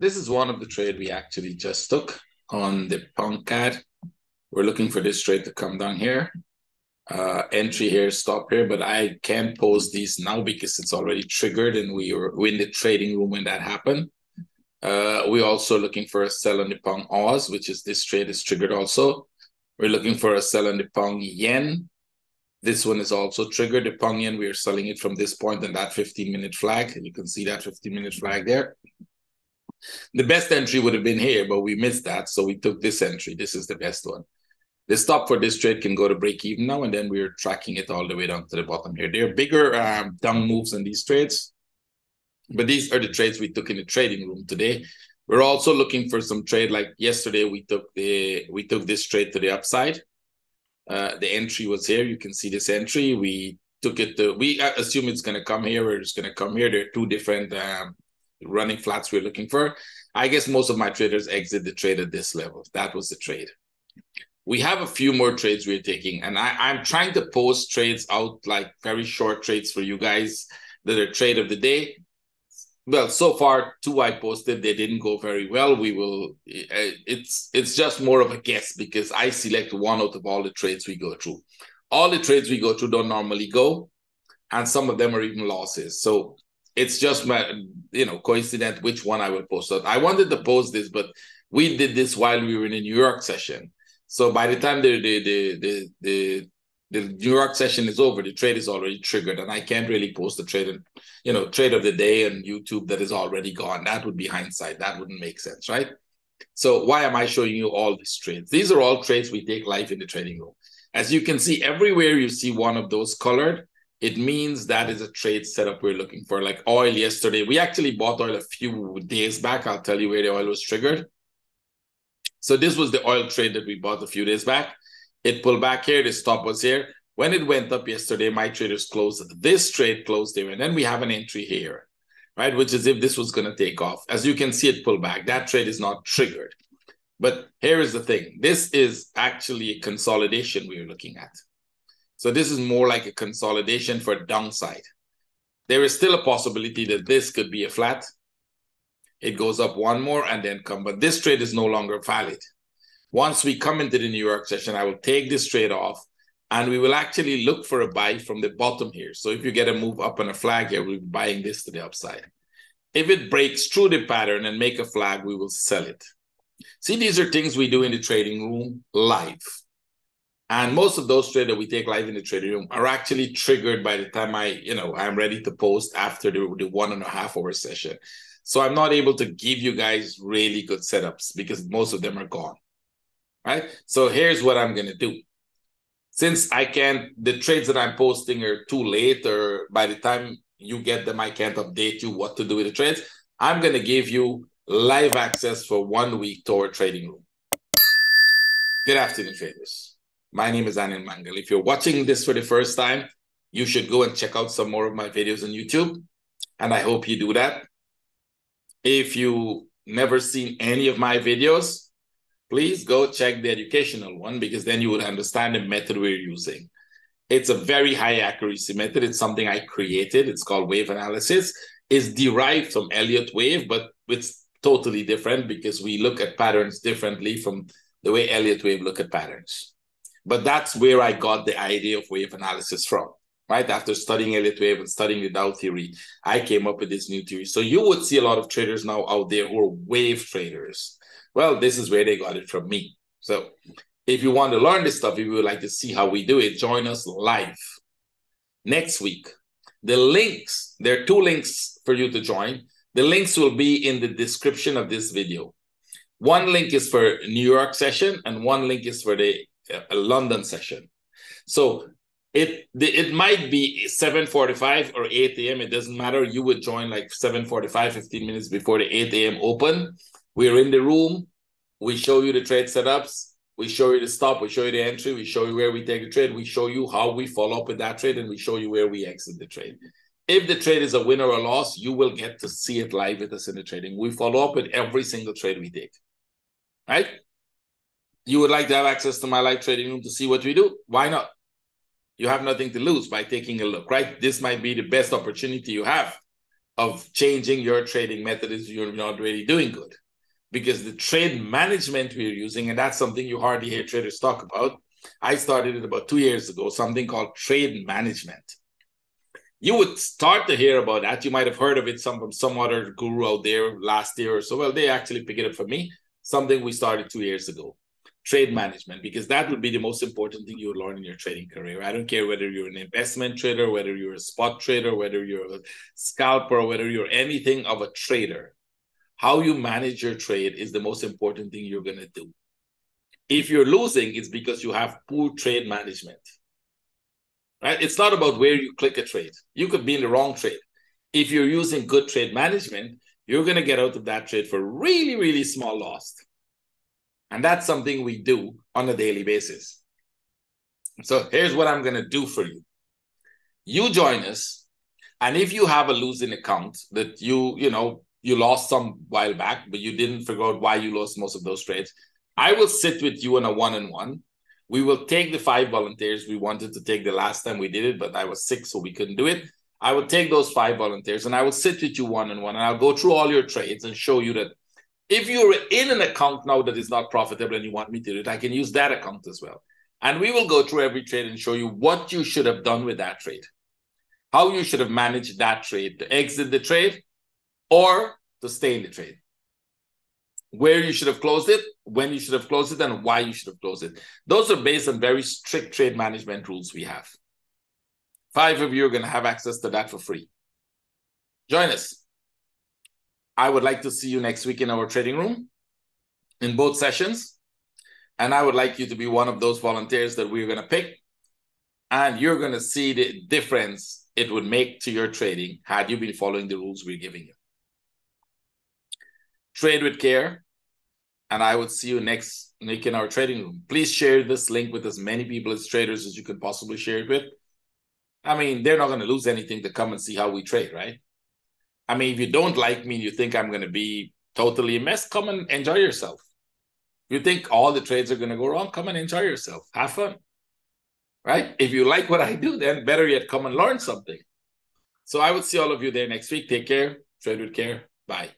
this is one of the trade we actually just took on the pound CAD. We're looking for this trade to come down here. Entry here, stop here, but I can't post these now because it's already triggered and we're in the trading room when that happened. We're also looking for a sell on the pound Oz, which is this trade is triggered also. We're looking for a sell on the pound yen. This one is also triggered. The pound yen, we are selling it from this point and that 15-minute flag. And you can see that 15-minute flag there. The best entry would have been here, but we missed that. So we took this entry. This is the best one. The stop for this trade can go to break even now, and then we're tracking it all the way down to the bottom here. There are bigger down moves in these trades, but these are the trades we took in the trading room today. We're also looking for some trade. Like yesterday, we took this trade to the upside. The entry was here. You can see this entry. We took it to. We assume it's going to come here, or it's going to come here. There are two different running flats we're looking for. I guess most of my traders exit the trade at this level. That was the trade. We have a few more trades we're taking, and I'm trying to post trades out, like very short trades for you guys that are trade of the day. Well, so far, 2 I posted, they didn't go very well. We will, it's just more of a guess because I select one out of all the trades we go through. All the trades we go through don't normally go, and some of them are even losses. So it's just, coincident which one I will post out. I wanted to post this, but we did this while we were in a New York session. So by the time the New York session is over, the trade is already triggered, and I can't really post the trade, trade of the day on YouTube that is already gone. That would be hindsight. That wouldn't make sense, right? So why am I showing you all these trades? These are all trades we take live in the trading room. As you can see, everywhere you see one of those colored, it means that is a trade setup we're looking for. Like oil yesterday, we actually bought oil a few days back. I'll tell you where the oil was triggered. So this was the oil trade that we bought a few days back. It pulled back here. The stop was here. When it went up yesterday, my traders closed. This trade closed there. And then we have an entry here, right? Which is if this was going to take off. As you can see, it pulled back. That trade is not triggered. But here is the thing. This is actually a consolidation we're looking at. So this is more like a consolidation for downside. There is still a possibility that this could be a flat. It goes up one more and then come. But this trade is no longer valid. Once we come into the New York session, I will take this trade off and we will actually look for a buy from the bottom here. So if you get a move up on a flag here, we'll be buying this to the upside. If it breaks through the pattern and make a flag, we will sell it. See, these are things we do in the trading room live. And most of those trades that we take live in the trading room are actually triggered by the time I'm ready to post after the 1.5 hour session. So I'm not able to give you guys really good setups because most of them are gone, right? So here's what I'm going to do. Since the trades that I'm posting are too late, or by the time you get them, I can't update you what to do with the trades. I'm going to give you live access for 1 week to our trading room. Good afternoon, traders. My name is Anil Mangal. If you're watching this for the first time, you should go and check out some more of my videos on YouTube. And I hope you do that. If you never seen any of my videos, please go check the educational one because then you would understand the method we're using. It's a very high accuracy method. It's something I created. It's called wave analysis. It's derived from Elliott wave, but it's totally different because we look at patterns differently from the way Elliott wave look at patterns. But that's where I got the idea of wave analysis from. Right after studying Elliott wave and studying the Dow theory, I came up with this new theory. So you would see a lot of traders now out there who are wave traders. Well, this is where they got it from me. So if you want to learn this stuff, if you would like to see how we do it, join us live next week. The links, there are 2 links for you to join. The links will be in the description of this video. One link is for New York session and one link is for the London session. So it might be 7:45 or 8 a.m. It doesn't matter. You would join like 7:45, 15 minutes before the 8 a.m. open. We're in the room. We show you the trade setups. We show you the stop. We show you the entry. We show you where we take the trade. We show you how we follow up with that trade. And we show you where we exit the trade. If the trade is a win or a loss, you will get to see it live with us in the trading. We follow up with every single trade we take. Right? You would like to have access to my live trading room to see what we do? Why not? You have nothing to lose by taking a look, right? This might be the best opportunity you have of changing your trading method is you're not really doing good. Because the trade management we're using, and that's something you hardly hear traders talk about. I started it about 2 years ago, something called trade management. You would start to hear about that. You might have heard of it from some other guru out there last year or so. Well, they actually picked it up for me, something we started 2 years ago. Trade management, because that would be the most important thing you would learn in your trading career. I don't care whether you're an investment trader, whether you're a spot trader, whether you're a scalper, whether you're anything of a trader. How you manage your trade is the most important thing you're going to do. If you're losing, it's because you have poor trade management. Right? It's not about where you click a trade. You could be in the wrong trade. If you're using good trade management, you're going to get out of that trade for really, really small loss. And that's something we do on a daily basis. So here's what I'm going to do for you. You join us, and if you have a losing account that you lost some while back, but you didn't figure out why you lost most of those trades, I will sit with you on a one-on-one. We will take the 5 volunteers we wanted to take the last time we did it, but I was sick, so we couldn't do it. I will take those 5 volunteers, and I will sit with you one-on-one, and I'll go through all your trades and show you that if you're in an account now that is not profitable and you want me to do it, I can use that account as well. And we will go through every trade and show you what you should have done with that trade, how you should have managed that trade to exit the trade or to stay in the trade, where you should have closed it, when you should have closed it, and why you should have closed it. Those are based on very strict trade management rules we have. 5 of you are going to have access to that for free. Join us. I would like to see you next week in our trading room in both sessions. And I would like you to be one of those volunteers that we're going to pick. And you're going to see the difference it would make to your trading had you been following the rules we're giving you. Trade with care. And I would see you next week in our trading room. Please share this link with as many people as traders as you could possibly share it with. I mean, they're not going to lose anything to come and see how we trade, right? I mean, if you don't like me and you think I'm going to be totally a mess, come and enjoy yourself. If you think all the trades are going to go wrong, come and enjoy yourself. Have fun, right? If you like what I do, then better yet, come and learn something. So I would see all of you there next week. Take care. Trade with care. Bye.